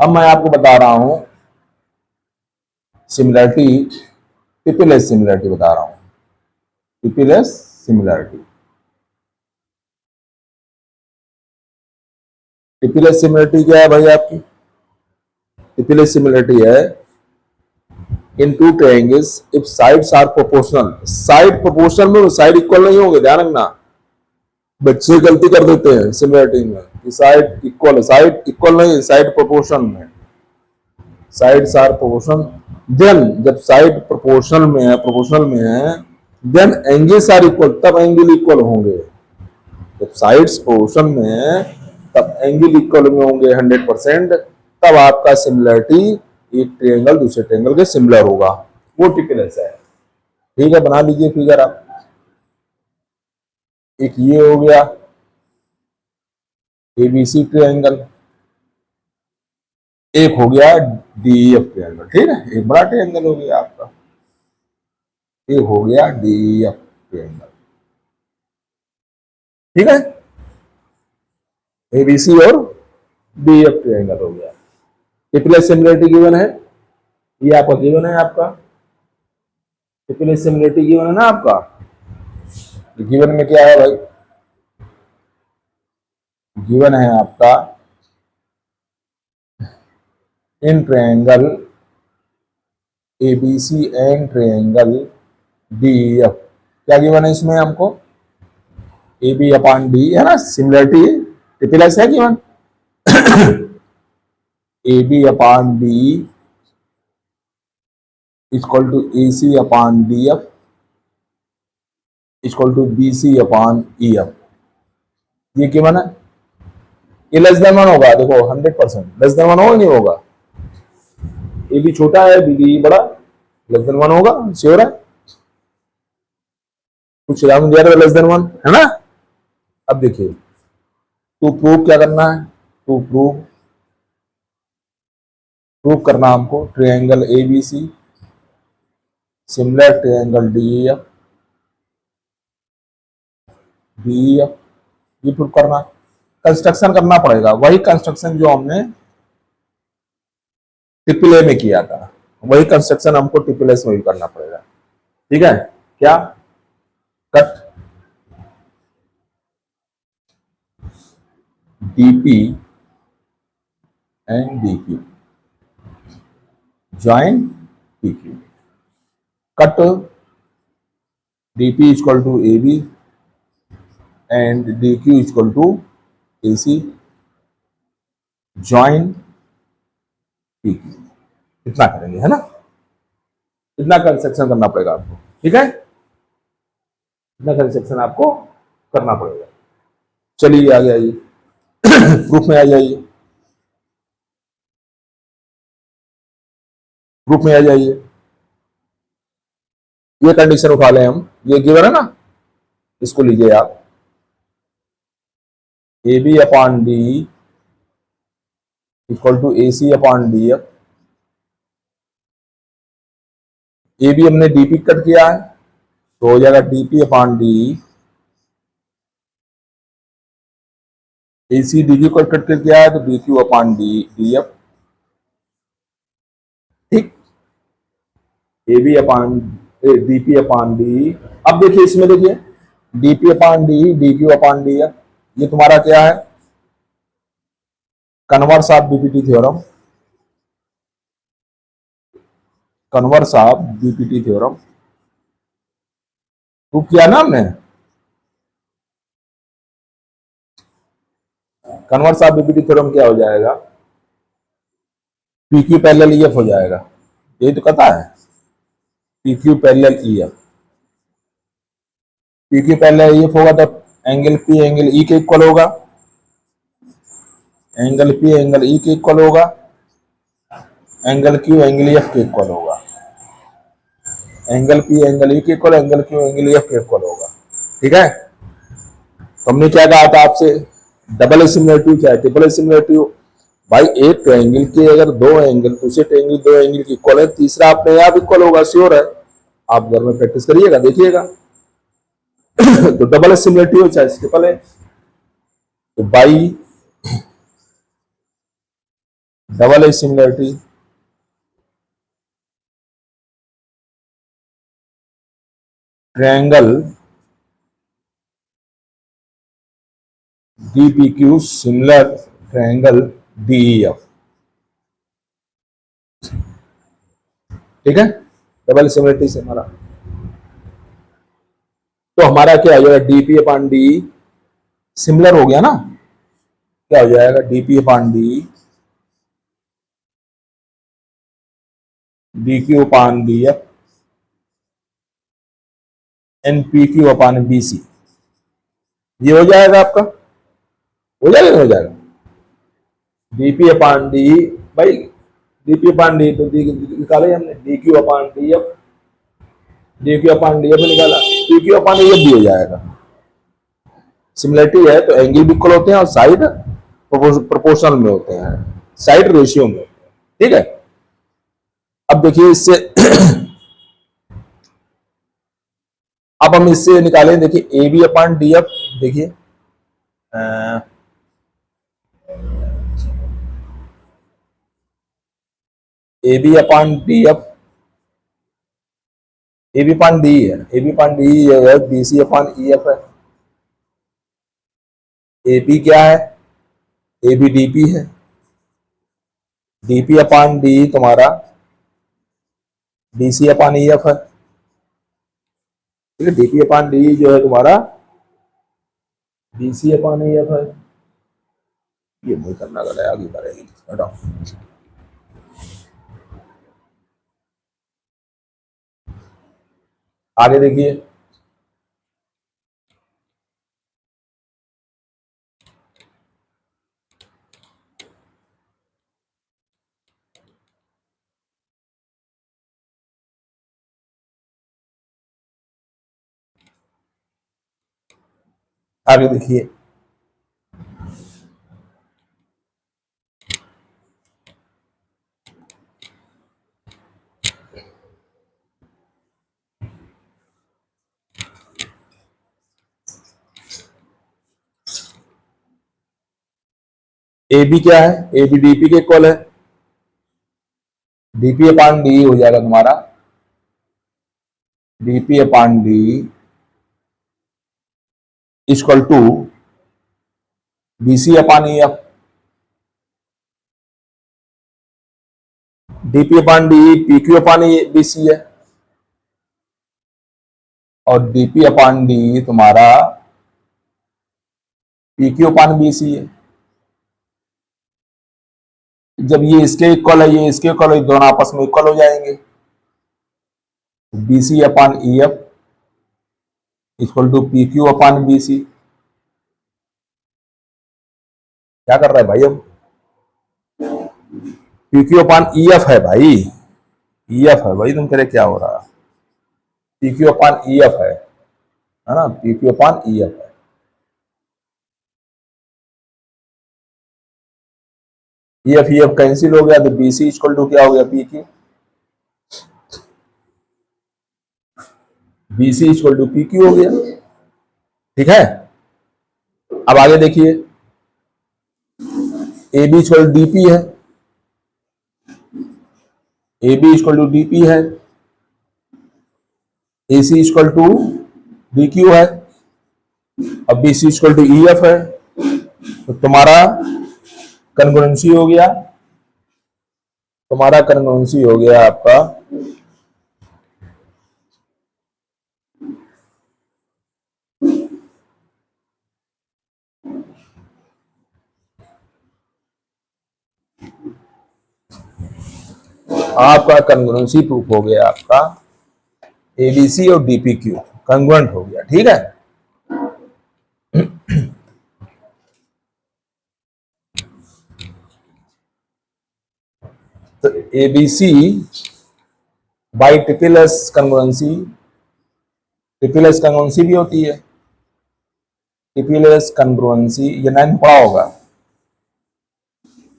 अब मैं आपको बता रहा हूं सिमिलरिटी, ट्रिपल एस सिमिलरिटी बता रहा हूं। Triple S similarity, triple S similarity क्या है भाई आपकी? ट्रिपल एस सिमिलरिटी है in two triangles if sides are proportional. Side proportional में साइड इक्वल नहीं होंगे, ध्यान रखना। बच्चे गलती कर देते हैं सिमिलरिटी में कि साइड इक्वल है, साइड इक्वल नहीं, साइड प्रोपोर्शन में, साइड्स आर प्रोपोर्शनल। देन जब साइड प्रोपोर्शनल में है, प्रोपोर्शनल में है, देन एंगल्स आर इक्वल, तब एंगल इक्वल होंगे। जब साइड्स प्रोपोर्शन में है तब एंगल इक्वल में होंगे 100%, तब आपका सिमिलरिटी एक ट्रायंगल दूसरे ट्रायंगल के सिमिलर होगा, वो ट्रिपल एस है। ठीक है, बना लीजिए फिगर आप। एक ये हो गया एबीसी ट्रायंगल, एक हो गया डीईएफ ट्रायंगल। ठीक है, एक बड़ा ट्रायंगल हो गया आपका, एक हो गया डीईएफ ट्रायंगल। ठीक है, एबीसी और डीईएफ ट्रायंगल हो गया। ट्रिपल एस सिमिलरिटी गिवन है, ये आपका गिवन है आपका। ट्रिपल एस सिमिलरिटी गिवन है ना आपका। गिवन में क्या है भाई? गिवन है आपका in triangle ABC and triangle DEF. क्या गिवन है इसमें हमको? ए बी अपॉन डी है ना, सिमिलरिटी ट्रिपल एस है given. A B upon D equal to A C upon D F equal to B C upon E F. ये given है। ये लेस देन 1 होगा, देखो 100% लेस देन 1 होगा नहीं होगा? ए बी छोटा है, बी डी बड़ा, लेस देन 1 होगा, श्योर है? कुछ राउंड दिया लेस देन 1 है ना। अब देखिए, टू प्रूव क्या करना है? टू प्रूव करना हमको triangle ABC similar triangle DEF, DEF, ये प्रूव करना, कंस्ट्रक्शन करना पड़ेगा, वही कंस्ट्रक्शन जो हमने ट्रिपल ए में किया था, वही कंस्ट्रक्शन हमको ट्रिपल एस में भी करना पड़ेगा। ठीक है, क्या? Cut DP and DQ, join PQ. Cut DP equal to A B and DQ equal to A C, join PQ. इतना करेंगे, है ना? इतना कंस्ट्रक्शन करना पड़ेगा आपको। ठीक है, इतना कंस्ट्रक्शन आपको करना पड़ेगा। चलिए आगे आइए, प्रूफ में आ जाइए, प्रूफ में आ जाइए। ये कंडीशन उठा लें हम, ये गिवन है ना, इसको लीजिए आप। A B upon D equal to A C upon D F. A B हमने डीपी कट किया है तो हो जाएगा DP upon D, A C D Q cut कर किया है तो D Q upon D D F. ठीक, A B upon DP upon D. अब देखिए इसमें, देखिए DP upon D, D Q upon D F, ये तुम्हारा क्या है? Converse of BPT theorem, converse of BPT theorem prove किया ना हमने। कन्वर्स ऑफ बीपीटी थ्योरम क्या हो जाएगा? पीक्यू पैरेलल ईएफ हो जाएगा, यही तो कहता है, PQ parallel EF. PQ parallel EF होगा तो एंगल पी एंगल ई के इक्वल होगा, एंगल पी एंगल ई के इक्वल होगा, एंगल क्यू एंगल एफ के इक्वल होगा, एंगल पी एंगल ई के equal, angle Q angle F के इक्वल होगा। ठीक है, तो हमने क्या कहा था आपसे? डबल सिमिलरिटी चाहे ट्रिपल सिमिलरिटी हो भाई, एक ट्रायंगल के अगर दो एंगल, दूसरे ट्रायंगल दो एंगल की इक्वल है, तीसरा अपने आप इक्वल होगा, श्योर है। आप घर में प्रैक्टिस करिएगा, देखिएगा। तो डबल सिमिलरिटी हो चाहे ट्रिपल है, तो by double edge similarity, triangle DPQ similar triangle DEF। ठीक है, डबल सिमिलरिटी से हमारा, तो हमारा क्या हो जाएगा, डीपी अपॉन डी सिमिलर हो गया ना, क्या हो जाएगा, DP upon D DQ upon DF NPQ upon BC, ये हो जाएगा आपका, हो जाएगा नहीं हो जाएगा, डीपी अपॉन डी, भाई डीपी अपॉन डी तो निकाले हमने, DQ upon DF, DQ upon DF निकाला, PQ अपॉन DF भी हो जाएगा। सिमिलरिटी है तो एंगल भी इक्वल होते हैं और साइड प्रोपोर्शनल में होते हैं, साइड रेशियो में होते हैं। ठीक है, अब देखिए इससे अब हम इससे निकालें, देखिए AB अपॉन DF, देखिए AB upon DF, AB upon D है, AB अपॉन डी है, BC अपॉन EF है, AP क्या है, AB DP है, DP अपॉन डी तुम्हारा BC अपॉन EF है। ठीक है, DP अपॉन डी जो है तुम्हारा BC अपॉन EF है, ये नहीं करना गलत है, आगे करेंगे, हटाओ। आगे देखिए, आगे देखिए, AB क्या है, AB DP के इक्वल है, DP अपॉन डी हो जाएगा तुम्हारा, DP upon D equal to BC upon EF, DP upon D PQ upon BC है, और DP अपॉन डी तुम्हारा PQ अपॉन BC है। जब ये इसके इक्वल है, ये इसके इक्वल है, दोनों आपस में इक्वल हो जाएंगे, BC upon EF equal to PQ upon BC। क्या कर रहा है भाई, अब PQ अपॉन EF है भाई, EF है भाई, तुम कह रहे क्या हो रहा है, PQ अपॉन EF है ना, PQ अपॉन EF है। EF कैंसिल हो गया तो BC इक्वल टू क्या हो गया, PQ, BC equal to PQ हो गया। ठीक है, अब आगे देखिए, AB इक्वल टू DP है, AB इक्वल टू DP है, AC इक्वल टू DQ है, अब BC इक्वल टू EF है, तो तुम्हारा कन्ग्रुएंसी हो गया, तुम्हारा कन्ग्रुएंसी हो गया आपका आपका कन्ग्रुएंसी प्रूफ हो गया आपका ABC और DPQ कन्ग्रुएंट हो गया। ठीक है, तो ABC by triple S congruency, triple S congruency भी होती है, ट्रिपल एस कन्ग्रुएंसी, ये 9 पढ़ा होगा,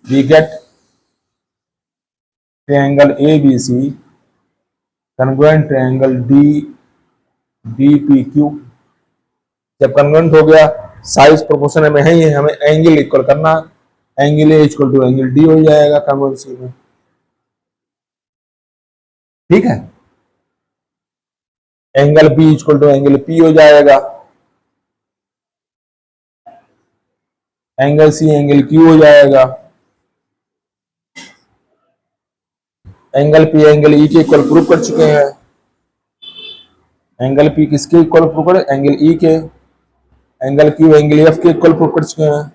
we get triangle ABC congruent triangle DPQ। जब कन्वर्ट हो गया, साइज प्रोपोर्शन में है ही, हमें एंगल इक्वल करना, angle A equal to angle D हो जाएगा कन्वर्सी में, ठीक है। Angle B equal to angle P हो जाएगा, एंगल सी एंगल क्यू हो जाएगा, एंगल पी एंगल ई के इक्वल प्रूव कर चुके हैं, एंगल पी किसके इक्वल प्रूव कर, एंगल ई के, एंगल क्यू एंगल एफ के इक्वल प्रूव कर चुके हैं।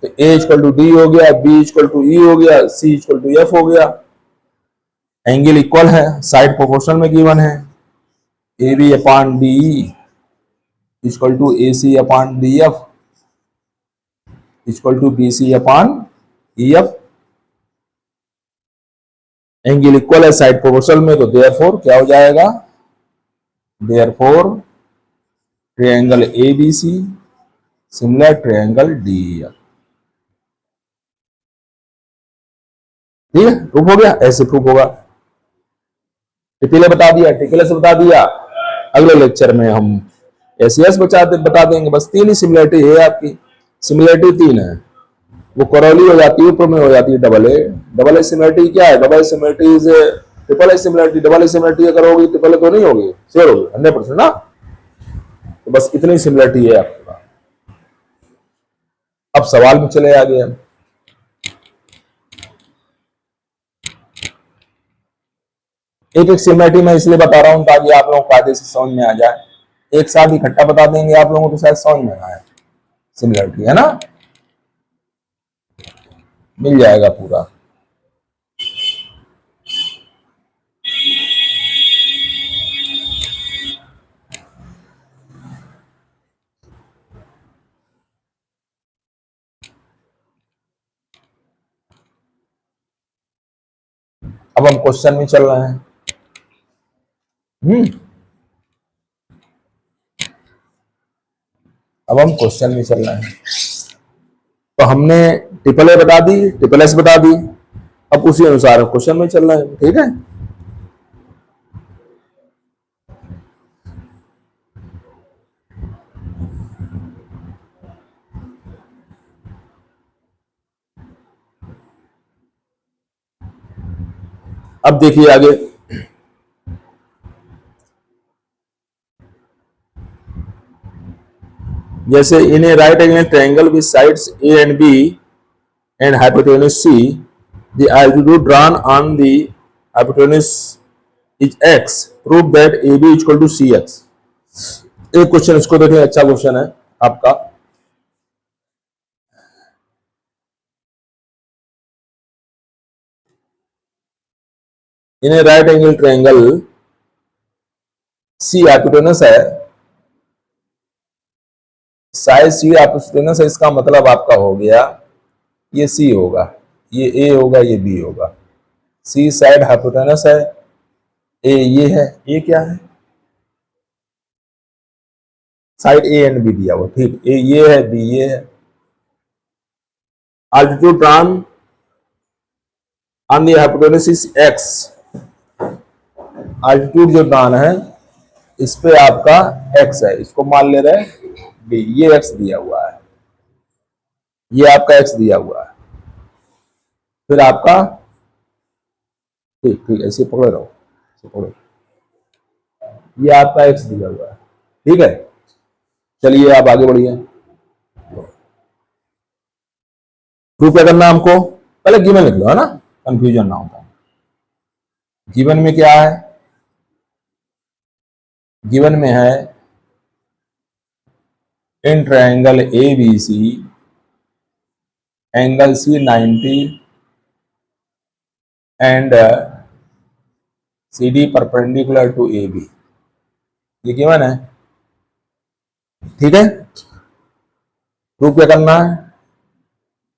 तो ए इक्वल टू डी हो गया, बी इक्वल टू ई हो गया, सी इक्वल टू एफ हो गया। एंगल इक्वल है, साइड प्रोपोर्शनल में गिवन है, A B upon D equal to A C upon D F equal to B C upon E F. Angle equal है side proportional में, तो देयरफॉर क्या हो जाएगा, therefore triangle A B C similar triangle D F. ठीक है, proof हो गया, ऐसे प्रूफ होगा। टिपिले बता दिया, टिपिले से बता दिया। अगले लेक्चर में हम एस बता देंगे। बस तीन ही सिमिलरिटी है आपकी, सिमिलरिटी तीन है। वो करौली हो जाती है, ऊपर में हो जाती है double A. Double A similarity क्या है, double A similarity is triple A similarity. Double A similarity अगर होगी ट्रिपल ए तो नहीं होगी, श्योर होगी 100% ना। तो बस इतनी सिमिलरिटी है आपका। अब सवाल में चले आगे हम। एक एक सिमिलरिटी मैं इसलिए बता रहा हूं ताकि आप लोगों को कायदे से समझ में आ जाए। एक साथ इकट्ठा बता देंगे आप लोगों को तो शायद समझ में ना आए। सिमिलरिटी है ना, मिल जाएगा पूरा। अब हम क्वेश्चन में चल रहे हैं। अब हम क्वेश्चन में चल रहे हैं। तो हमने ट्रिपल ए बता दी, ट्रिपल एस बता दी। अब उसी अनुसार क्वेश्चन में चल रहे हैं, ठीक है। अब देखिए आगे, जैसे in a right angle triangle with sides A and B and hypotenuse C, the altitude drawn on the hypotenuse is x, prove that A B equal to C x. एक क्वेश्चन इसको देखिए, अच्छा क्वेश्चन है आपका। In a right angle triangle C hypotenuse है, side C hypotenuse है, इसका मतलब आपका हो गया ये सी होगा, ये ए होगा, ये बी होगा। सी साइड हाइपोटेन्यूज है, ए ये है, ये क्या है, साइड ए एंड बी दिया हुआ, ठीक। ए ये है, बी ये है। altitude drawn on the hypotenuse is x, altitude जो ड्रॉन है इस पे आपका x है, इसको मान ले रहे हैं d, ये x दिया हुआ है, ये आपका x दिया हुआ है। फिर आपका ठीक ठीक ऐसे पकड़े रहो, ऐसे पकड़ो, ये आपका x दिया हुआ है, ठीक है। चलिए आप आगे बढ़िए। प्रूफ क्या करना है हमको, पहले गिवन लिख लो, है ना, कंफ्यूजन ना होगा। गिवन में क्या है, गिवन में है in triangle A B C angle C 90 and C D perpendicular to A B, ये गिवन है, ठीक है। प्रूफ क्या करना है,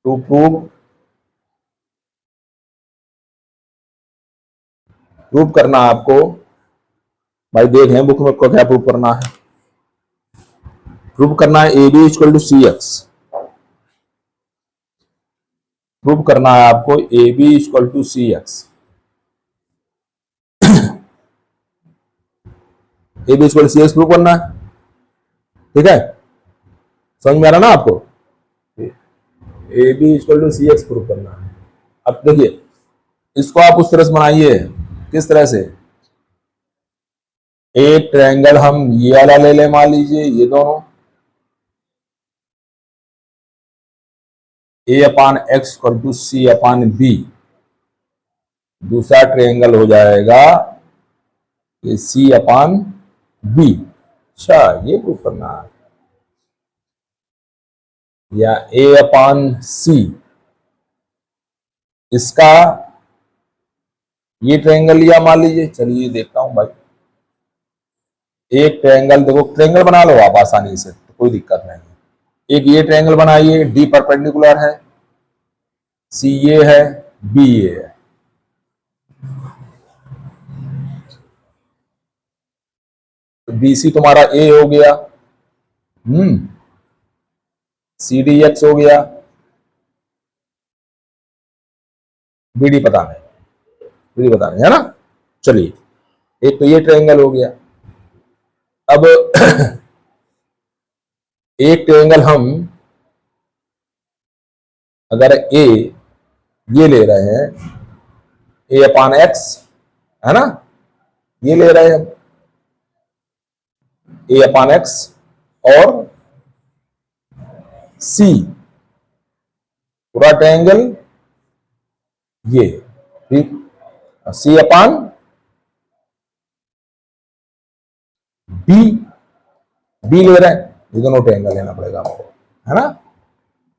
टू प्रूफ करना है आपको, भाई देख लें बुक में को क्या प्रूफ करना है। प्रूफ करना है A B equal to C X, proof करना है आपको A B equal to C X, A B equal C X proof करना है, ठीक है। समझ में आ रहा ना आपको, A B equal to C X prove करना है। अब देखिए इसको आप उस तरह से बनाइए, किस तरह से, एक ट्रायंगल हम ये वाला ले लें, मान लीजिए ये दोनों, A upon x equal to C upon B. दूसरा ट्रायंगल हो जाएगा ये सी अपान बी। अच्छा, ये प्रूव करना है, या ए अपान सी, इसका ये ट्रायंगल लिया मान लीजिए। चलिए देखता हूं भाई, एक ट्रायंगल देखो, ट्रायंगल बना लो आप आसानी से, तो कोई दिक्कत नहीं है। एक ये ट्रायंगल बनाइए, डी परपेंडिकुलर है, सी ये है, बी ये है। तो बी सी तुम्हारा ए हो गया, सी डी एक्स हो गया, बी डी पता नहीं, बी डी पता नहीं है ना। चलिए, एक तो ये ट्रायंगल हो गया। अब एक ट्रायंगल हम अगर ए ये ले रहे हैं, ए अपान एक्स है ना, ये ले रहे हैं हम ए अपान एक्स, और सी पूरा ट्रायंगल ये, ठीक, सी अपान बी, बी ले रहे हैं, ये दोनों ट्रायंगल लेना पड़ेगा हमको, है ना,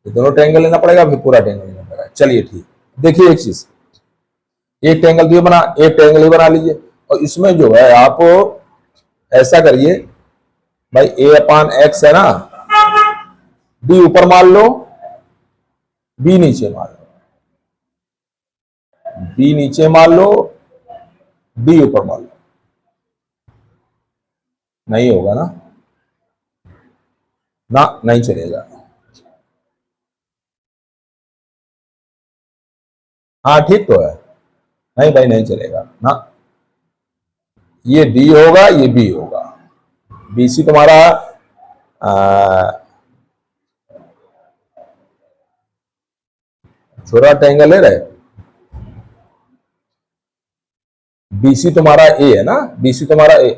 ये दोनों ट्रायंगल लेना पड़ेगा, फिर पूरा ट्रायंगल लेना पड़ेगा। चलिए ठीक, देखिए एक चीज, एक ट्रायंगल ये बना, एक ट्रायंगल ये बना लीजिए, और इसमें जो है आप ऐसा करिए भाई, ए अपान एक्स है ना, बी ऊपर मान लो, बी नीचे मान लो, बी नीचे मान लो, बी ऊपर मान लो। नहीं होगा ना, ना नहीं चलेगा। हाँ ठीक तो है, नहीं भाई नहीं चलेगा ना, ये डी होगा, ये बी होगा, बी सी तुम्हारा छोटा ट्रायंगल ले रहे, बीसी तुम्हारा ए है ना, बीसी तुम्हारा ए,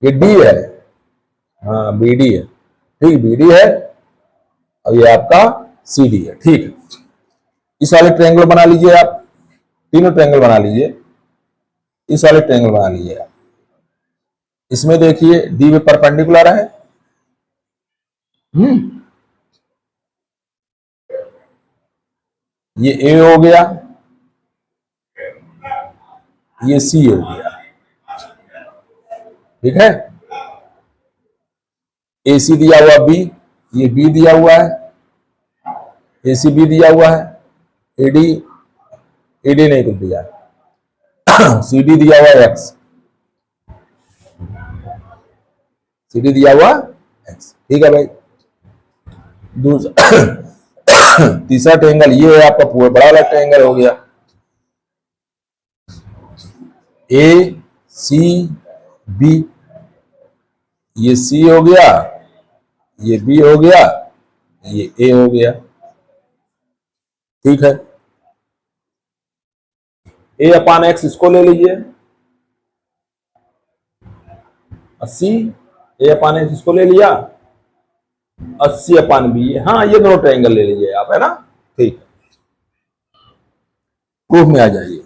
ये डी है, हाँ बी डी है, ठीक, बी डी है, और ये आपका सी डी है, ठीक है। इस वाले ट्रायंगल बना लीजिए आप, तीनों ट्रायंगल बना लीजिए, इस वाले ट्रायंगल बना लीजिए आप। इसमें देखिए डी में परपेंडिकुलर है, ये ए हो गया, ये सी हो गया, ठीक है, ए सी दिया हुआ बी, ये बी दिया हुआ है, ए सी बी दिया हुआ है, एडी, एडी नहीं कुछ दिया है, सी डी दिया हुआ है एक्स, सी डी दिया हुआ एक्स, ठीक है भाई। दूसरा तीसरा ट्रायंगल ये है आपका, पूरा बड़ा वाला ट्रायंगल हो गया, ए सी बी, ये सी हो गया, ये बी हो गया, ये ए हो गया, ठीक है। ए अपान एक्स इसको ले लीजिए, 80, ए अपान एक्स इसको ले लिया, 80 अपान बी, हाँ ये दोनों ट्रायंगल ले लीजिए आप, है ना, ठीक। प्रूफ में आ जाइए,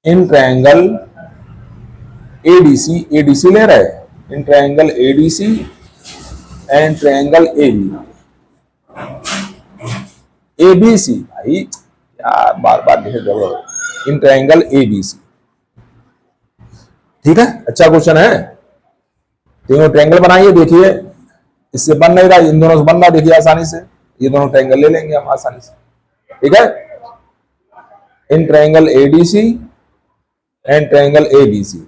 इन ट्रायंगल एडीसी, एडीसी ले रहे हैं, इन triangle ADC and triangle ABC, भाई क्या बार बार लिखे जरूरत, इन ट्रायंगल एबीसी, ठीक है, अच्छा क्वेश्चन है। तीनों ट्रायंगल बनाइए, देखिए इससे बन नहीं रहा, इन दोनों से बन रहा, देखिए आसानी से, ये दोनों ट्रायंगल ले लेंगे हम आसानी से, ठीक है। In triangle ADC and triangle ABC,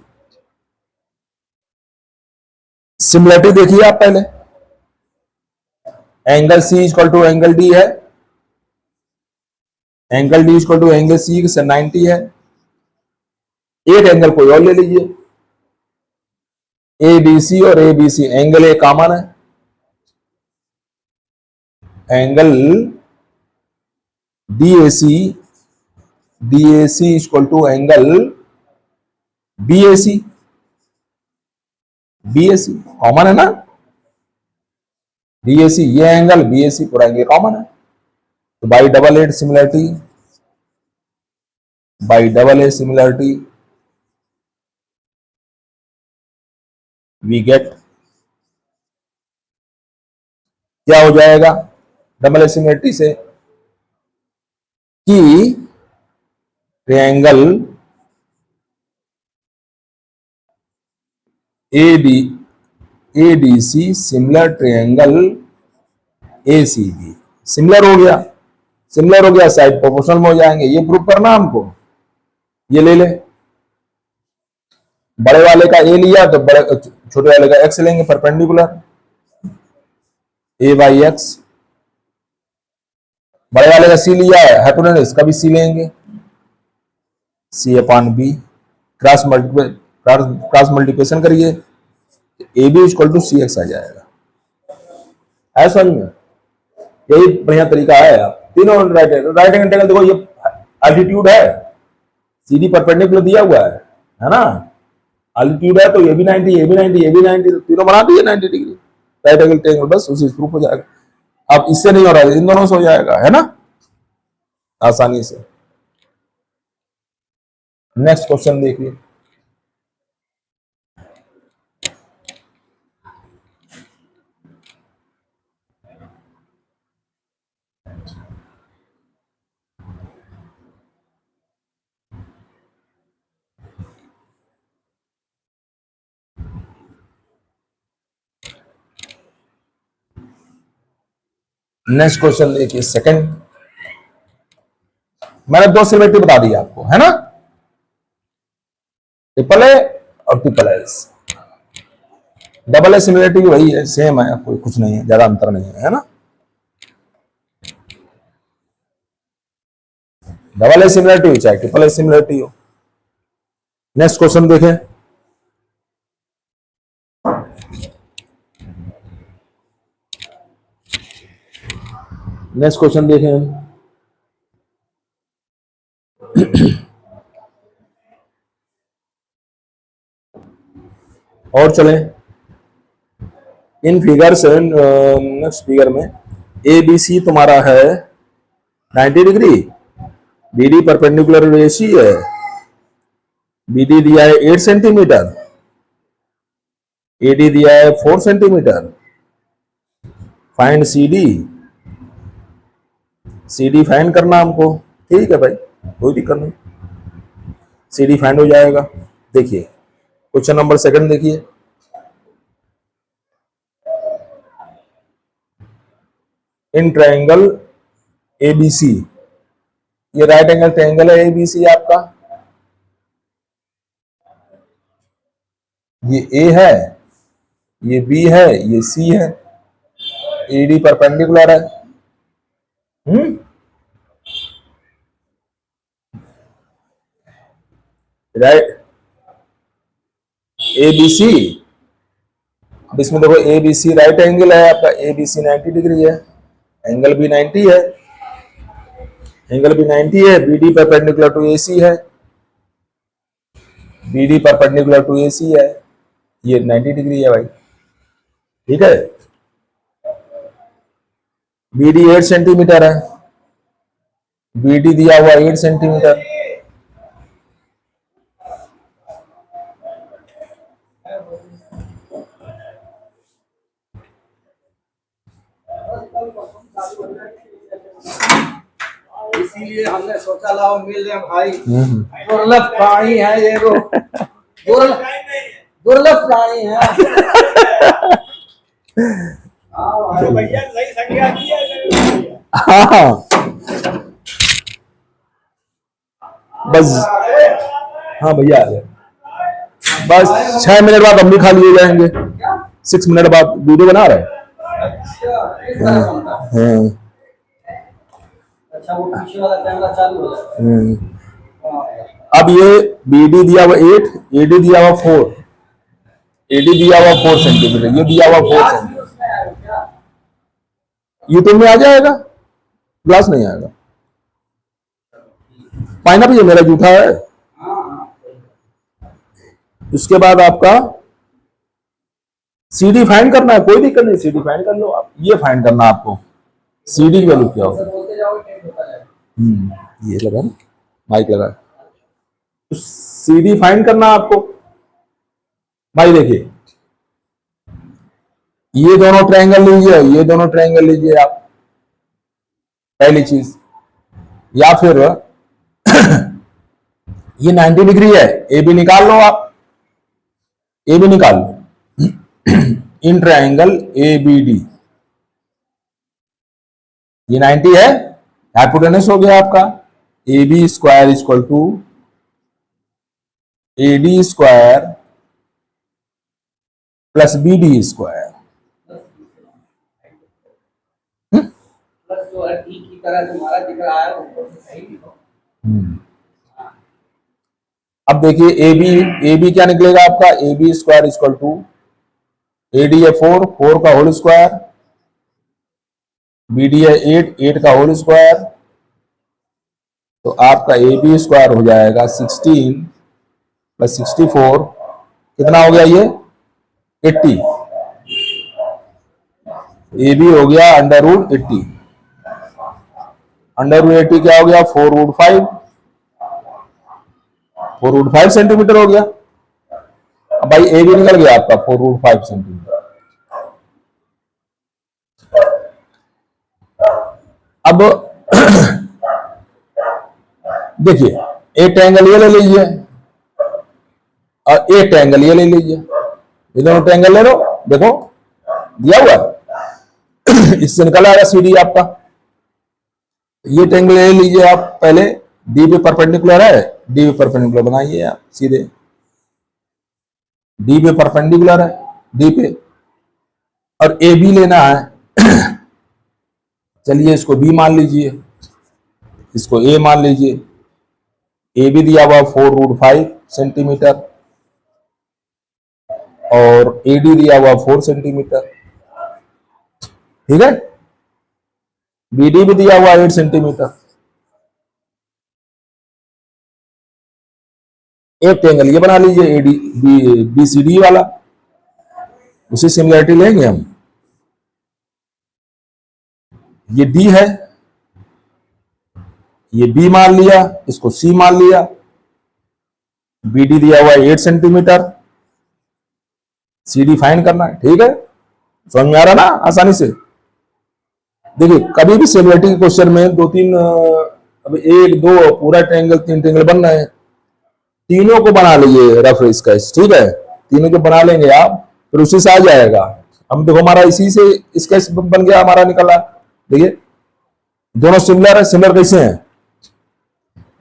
similarity देखिए आप पहले, angle C equal to angle D है, angle D equal to angle C से 90 है। एक एंगल कोई और ले लीजिए, ए बी सी और A B C, angle A common है, angle DAC equal to angle BAC। Common है ना, DAC ये एंगल, BAC पूरा ये कॉमन है। तो by double aid similarity we get, क्या हो जाएगा डबल एड सिमिलरिटी से कि triangle ADC similar triangle ACB। Similar हो गया, साइड प्रोपोर्शनल में हो जाएंगे। ये प्रूव करना हमको, ये ले ले, बड़े वाले का A लिया तो बड़े छोटे वाले का X लेंगे, परपेंडिकुलर A बाई X। बड़े वाले का C लिया है, हाइपोटेन्यूज का भी C लेंगे, C upon B। Cross multiplication करिए, AB इक्वल टू CX आ जाएगा। है समझ में? यही बढ़िया तरीका है। तीनों राइट एंगल, देखो ये एल्टीट्यूड है, सीधी परपेंडिकुलर दिया हुआ है ना, एल्टीट्यूड है तो ये भी 90, ये भी 90, ये भी 90, तो तीनों बना दिए 90 डिग्री राइट एंगल ट्रायंगल, बस उसी प्रूफ हो जाएगा। अब इससे नहीं हो रहा है, इन दोनों से हो जाएगा, है ना, आसानी से। नेक्स्ट क्वेश्चन देखिए, नेक्स्ट क्वेश्चन देखिए सेकंड। मैंने दो सिमिलरिटी बता दी आपको, है ना, ट्रिपल ए और triple S. Double A similarity वही है, सेम है, कोई कुछ नहीं है, ज्यादा अंतर नहीं है ना। डबल ए सिमिलरिटी हो चाहे ट्रिपल ए सिमिलरिटी हो। नेक्स्ट क्वेश्चन देखें, नेक्स्ट क्वेश्चन देखें हम। और चलें इन फिगर से, नेक्स्ट फिगर में ABC तुम्हारा है 90 डिग्री, BD परपेंडिकुलर AC है, BD दिया है 8 सेंटीमीटर, AD दिया है 4 सेंटीमीटर। फाइंड CD फाइंड करना हमको, ठीक है भाई, कोई दिक्कत नहीं, CD फाइंड हो जाएगा। देखिए क्वेश्चन नंबर सेकंड देखिए, इन ट्रायंगल ABC, ये राइट एंगल ट्रायंगल है ABC आपका, ये A है, ये B है, ये C है, AD परपेंडिकुलर है। राइट ABC, अब इसमें देखो ABC राइट एंगल है आपका, ABC 90 डिग्री है, एंगल भी 90 है, BD परपेंडिकुलर टू AC है, BD परपेंडिकुलर टू AC है, ये 90 डिग्री है भाई, ठीक है। BD 8 सेंटीमीटर है, BD दिया हुआ 8 सेंटीमीटर, इसीलिए हमने सोचा लाओ मिल रहे भाई, दुर्लभ प्राणी है ये, दुर्लभ प्राणी है। भैया सही संज्ञा किया। हाँ बस, हाँ भैया आ गए, बस 6 मिनट बाद हम भी खाली हो जाएंगे, 6 मिनट बाद वीडियो बना रहे हैं। अच्छा वो पीछे वाला कैमरा चालू हो जाएगा। अब ये BD दिया हुआ 8, AD दिया हुआ 4, AD दिया हुआ 4 सेंटीमीटर, ये दिया हुआ 4 सेंटीमीटर, यूट्यूब में आ जाएगा, क्लास नहीं आएगा। पाइनअप ये मेरा जूठा है। उसके बाद आपका सीडी फाइंड करना है, कोई दिक्कत नहीं, सीडी फाइंड कर लो आप। ये फाइंड करना है आपको, सीडी की वैल्यू क्या होगा। ये लगा ना, माइक लगा, तो सीडी फाइंड करना आपको। भाई देखिए, ये दोनों ट्रायंगल लीजिए, ये दोनों ट्रायंगल लीजिए आप, पहली चीज। या फिर ये 90 डिग्री है, ए बी निकाल लो आप, ए बी निकाल लो। In triangle A B D, ये 90 है, हाइपोटेनस हो गया आपका। A B square equal to A D square plus B D square. Plus जो है टी की तरह जो हमारा दिख रहा है वो सही लिखो। अब देखिए ए बी क्या निकलेगा आपका, A B square equal to A D है 4, 4 का होल स्क्वायर, बी डी है 8, 8 का होल स्क्वायर। तो आपका ए बी स्क्वायर हो जाएगा 16 प्लस 64, कितना हो गया ये 80। ए बी हो गया अंडर रूट 80, अंडर रूट 80 क्या हो गया 4 रूट 5, 4 रूट 5 सेंटीमीटर हो गया। अब भाई ए बी निकल गया आपका 4 रूट 5 सेंटीमीटर। अब देखिए, एक एंगल ये ले लीजिए और एक एंगल ये ले लीजिए, ये दोनों ट्रायंगल ले लो, देखो दिया हुआ है। इससे निकल आएगा सीडी आपका। ये ट्रायंगल ले लीजिए आप, पहले डी पे परपेंडिकुलर है, डी पे परपेंडिकुलर बनाइए आप सीधे, डी पे परपेंडिकुलर है डी पे, और ए बी लेना है। चलिए इसको बी मान लीजिए, इसको ए मान लीजिए। ए बी दिया हुआ 4 रूट 5 सेंटीमीटर और ए डी दिया हुआ 4 सेंटीमीटर, ठीक है। बी डी भी दिया हुआ 8 सेंटीमीटर। एक ट्रायंगल ये बना लीजिए A D B C D वाला, उसी सिमिलरिटी लेंगे हम। ये डी है, ये बी मान लिया, इसको सी मान लिया, बी डी दिया हुआ 8 सेंटीमीटर, सी डी फाइंड करना है, ठीक है। समझ में आ रहा ना आसानी से। देखिए कभी भी सिमिलरिटी के क्वेश्चन में 2-3 अब 1-2 पूरा ट्रायंगल 3 ट्रायंगल बन रहे हैं, तीनों को बना लीजिए रफ स्केच, ठीक है। तीनों को बना लेंगे आप, फिर उसी से आ जाएगा। हम देखो हमारा इसी से स्केच बन गया, हमारा निकला। देखिए दोनों सिमिलर है, सिमिलर कैसे हैं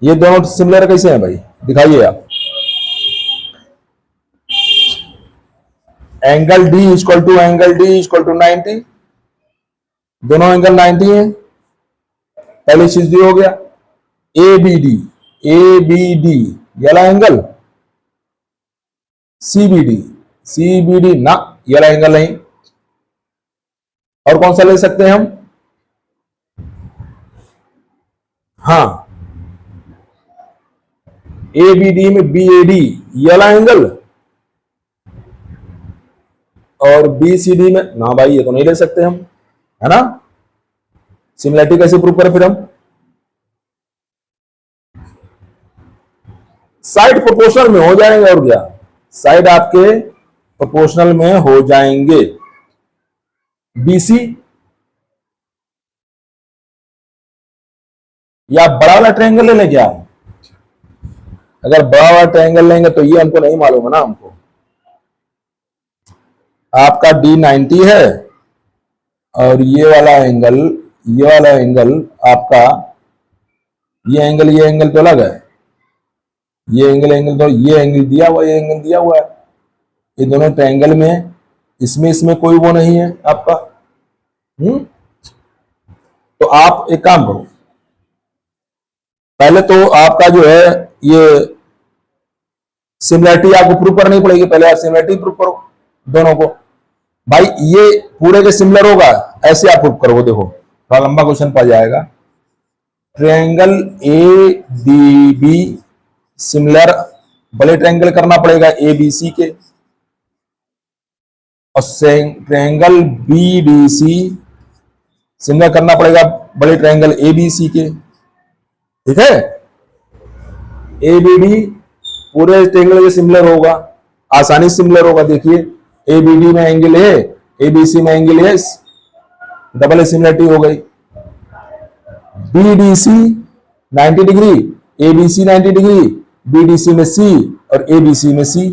ये दोनों सिमिलर कैसे हैं भाई, दिखाइए आप। Angle D equal to angle D equal to 90, दोनों एंगल 90 है, पहली चीज दी हो गया। A B D, A B D ये वाला एंगल, सी बी डी ना ये वाला एंगल नहीं। और कौन सा ले सकते हैं हम, हाँ ए बी डी में बी ए डी ये वाला एंगल, और बी सी डी में ना भाई ये तो नहीं ले सकते हम, है ना। सिमिलरिटी कैसे प्रूव करें फिर हम, साइड प्रोपोर्शनल में हो जाएंगे, और क्या साइड आपके प्रोपोर्शनल में हो जाएंगे। बीसी या बड़ा वाला ट्रायंगल ले लें क्या, अगर बड़ा वाला ट्रायंगल लेंगे तो ये हमको नहीं मालूम है ना, हमको आपका डी 90 है और ये वाला एंगल आपका, ये एंगल तो अलग है, ये एंगल तो ये एंगल दिया हुआ, ये एंगल दिया हुआ है। ये दोनों ट्रायंगल में इसमें कोई वो नहीं है आपका। तो आप एक काम करो, पहले तो आपका जो है ये सिमिलरिटी आपको प्रूव करनी पड़ेगी, पहले आप सिमिलरिटी प्रूव करो दोनों को। भाई ये पूरे के सिमिलर होगा ऐसे आप प्रूव करो, देखो थोड़ा लंबा क्वेश्चन पड़ जाएगा। Triangle A D B similar, बड़े ट्रायंगल करना पड़ेगा ए बी सी के, और triangle B D C similar करना पड़ेगा बड़े ट्रायंगल ए बी सी के, ठीक है। ए बी डी पूरे ट्रायंगल के सिमिलर होगा, आसानी सिमिलर होगा। देखिए ए बी डी में एंगल है, ए बी सी में एंगल है, डबल सिमिलरिटी हो गई। B D C 90 degree, A B C 90 degree, B D C में सी और ए बी सी में सी।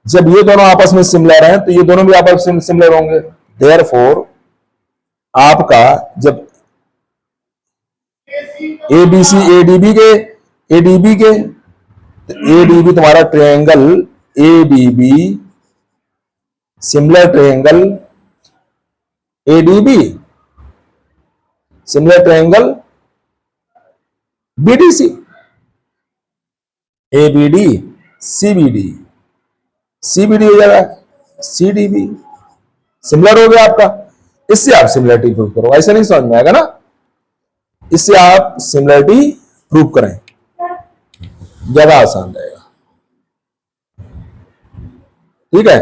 जब ये दोनों आपस में सिमिलर हैं तो ये दोनों भी आपस में सिमिलर होंगे। देयरफॉर आपका जब A B C A D B के, ए डी बी के, ए डी बी तुम्हारा triangle A D B similar triangle A D B similar triangle B D C, A B D C B D, C B D हो जाएगा C D B, similar हो गया आपका। इससे आप similarity prove करो, ऐसा नहीं समझ में आएगा ना, इससे आप सिमिलरिटी प्रूव करें, ज्यादा आसान रहेगा, ठीक है।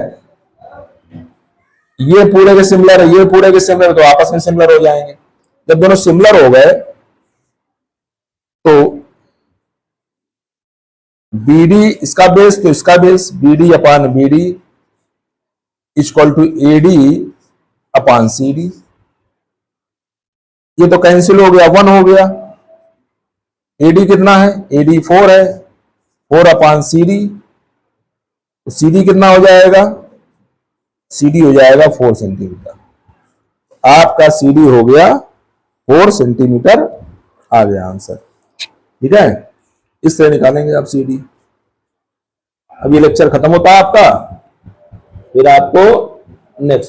ये पूरे के सिमिलर है, ये पूरे के सिमिलर, तो आपस में सिमिलर हो जाएंगे। जब दोनों सिमिलर हो गए तो बी डी इसका बेस तो इसका base, B D upon B D equal to A D upon C D. ये तो कैंसिल हो गया, 1 हो गया। ए डी कितना है, ए डी 4 है, 4 अपान सी डी, तो सी डी कितना हो जाएगा, सी डी हो जाएगा 4 सेंटीमीटर। आपका सी डी हो गया 4 सेंटीमीटर, आ गया आंसर, ठीक है। इस तरह निकालेंगे आप सी डी। अब ये लेक्चर खत्म होता है आपका, फिर आपको नेक्स्ट